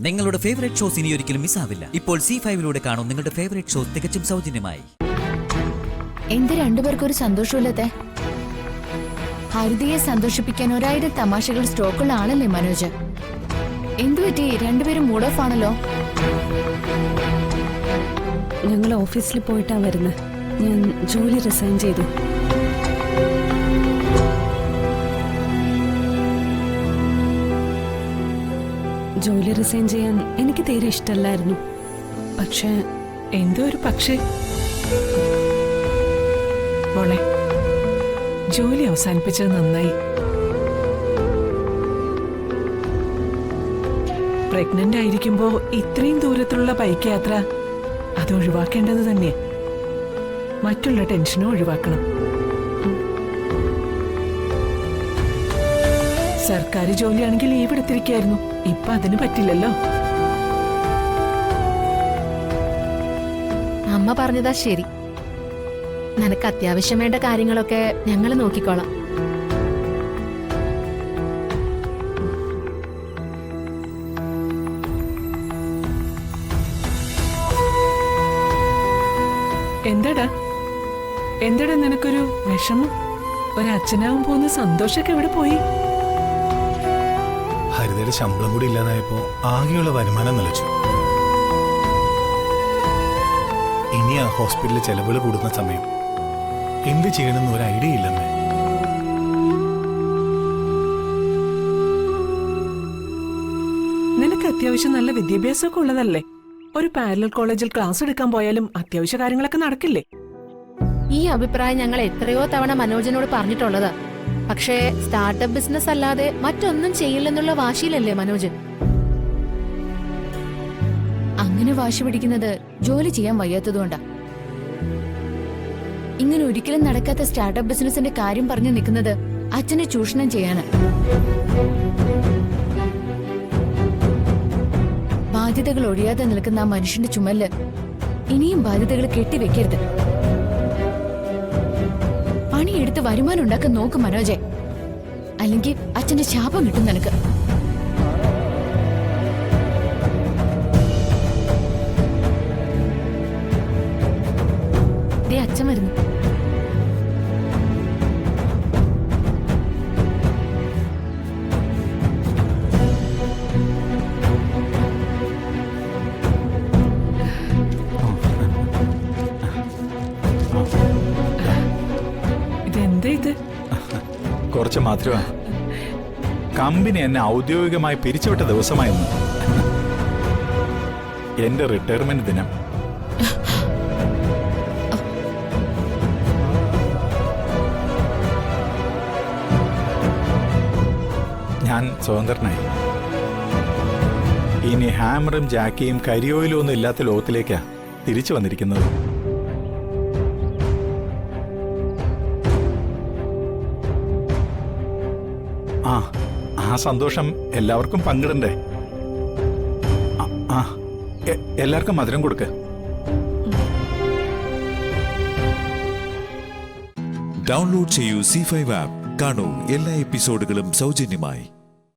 നിങ്ങളുടെ favourite shows ഇനി ഒരിക്കലും മിസ്സാവില്ല. ഇപ്പോൾ C5-ലൂടെ കാണും നിങ്ങളുടെ ഫേവറേറ്റ് ഷോസ് തികച്ചും സൗജന്യമായി. എന്ത് രണ്ടുപേർക്കും ഒരു സന്തോഷമില്ലാത്തെ? ഹരിതയെ സന്തോഷിപ്പിക്കാൻ 1000 തമാശകൾ സ്റ്റോക്കുള്ള ആളല്ലേ മനോജ്? എന്തുപറ്റി രണ്ടുപേരും മൂഡ് ഓഫ് ആണല്ലോ? ഞങ്ങൾ ഓഫീസിൽ പോയിട്ടാ വരുന്നത്. ഞാൻ ജോലി റിസൈൻ ചെയ്തു. ജോലി റിസൈൻ ചെയ്യാൻ എനിക്ക് തീരെ ഇഷ്ടമല്ലായിരുന്നു. പക്ഷേ എന്തോ ഒരു പക്ഷേ മോളെ, ജോലി അവസാനിപ്പിച്ചത് നന്നായി. പ്രഗ്നന്റ് ആയിരിക്കുമ്പോ ഇത്രയും ദൂരത്തുള്ള ബൈക്ക് യാത്ര അത് ഒഴിവാക്കേണ്ടത് തന്നെ. മറ്റുള്ള ടെൻഷനും ഒഴിവാക്കണം. സർക്കാർ ജോലിയാണെങ്കിൽ ലീവ് എടുത്തിരിക്കായിരുന്നു. ഇപ്പൊ അതിന് പറ്റില്ലല്ലോ. അമ്മ പറഞ്ഞതാ ശരി. നിനക്ക് അത്യാവശ്യം വേണ്ട കാര്യങ്ങളൊക്കെ ഞങ്ങൾ നോക്കിക്കോളാം. എന്താടാ നിനക്കൊരു വിഷമം? ഒരച്ഛനാവും പോകുന്ന സന്തോഷൊക്കെ എവിടെ പോയി? ഹരിതയുടെ ശമ്പളം കൂടി ഇല്ലാതായപ്പോ ആകെയുള്ള വരുമാനം നിലച്ചു. ഇനി ആ ഹോസ്പിറ്റലിൽ ചെലവുകൾ കൂടുന്ന സമയം എന്ത് ചെയ്യണമെന്ന് ഒരു ഐഡിയ ഇല്ലെന്ന്. നിനക്ക് അത്യാവശ്യം നല്ല വിദ്യാഭ്യാസമൊക്കെ ഉള്ളതല്ലേ? ഒരു പാരലൽ കോളേജിൽ ക്ലാസ് എടുക്കാൻ പോയാലും അത്യാവശ്യ കാര്യങ്ങളൊക്കെ നടക്കില്ലേ? ഈ അഭിപ്രായം ഞങ്ങൾ എത്രയോ തവണ മനോജിനോട് പറഞ്ഞിട്ടുള്ളതാ. പക്ഷേ സ്റ്റാർട്ടപ്പ് ബിസിനസ് അല്ലാതെ മറ്റൊന്നും ചെയ്യില്ലെന്നുള്ള വാശിയിലല്ലേ മനോജ്? അങ്ങനെ വാശി പിടിക്കുന്നത് ജോലി ചെയ്യാൻ വയ്യാത്തതുകൊണ്ടാ. ഇങ്ങനെ ഒരിക്കലും നടക്കാത്ത സ്റ്റാർട്ടപ്പ് ബിസിനസിന്റെ കാര്യം പറഞ്ഞു നിൽക്കുന്നത് അച്ഛനെ ചൂഷണം ചെയ്യാന്. ബാധ്യതകൾ ഒഴിയാതെ നിൽക്കുന്ന ആ മനുഷ്യന്റെ ചുമലില് ഇനിയും ബാധ്യതകൾ കെട്ടിവെക്കരുത്. പണിയെടുത്ത് വരുമാനം ഉണ്ടാക്കാൻ നോക്ക് മനോജെ. അല്ലെങ്കിൽ അച്ഛന്റെ ശാപം കിട്ടും നിനക്ക്. ദേ അച്ഛൻ വരുന്നു. കുറച്ച് മാത്രമാ. കമ്പനി എന്നെ ഔദ്യോഗികമായി പിരിച്ചുവിട്ട ദിവസമായിരുന്നു എന്റെ റിട്ടയർമെന്റ് ദിനം. ഞാൻ സ്വതന്ത്രനായി. ഇനി ഹാമറും ജാക്കിയും കരിയോയിലും ഒന്നും ഇല്ലാത്ത ലോകത്തിലേക്കാ തിരിച്ചു വന്നിരിക്കുന്നത്. ആ സന്തോഷം എല്ലാവർക്കും പങ്കിടണ്ടേ? എല്ലാവർക്കും മധുരം കൊടുക്ക്. ഡൗൺലോഡ് ചെയ്യൂ C5 ആപ്പ്. കാണൂ എല്ലാ എപ്പിസോഡുകളും സൗജന്യമായി.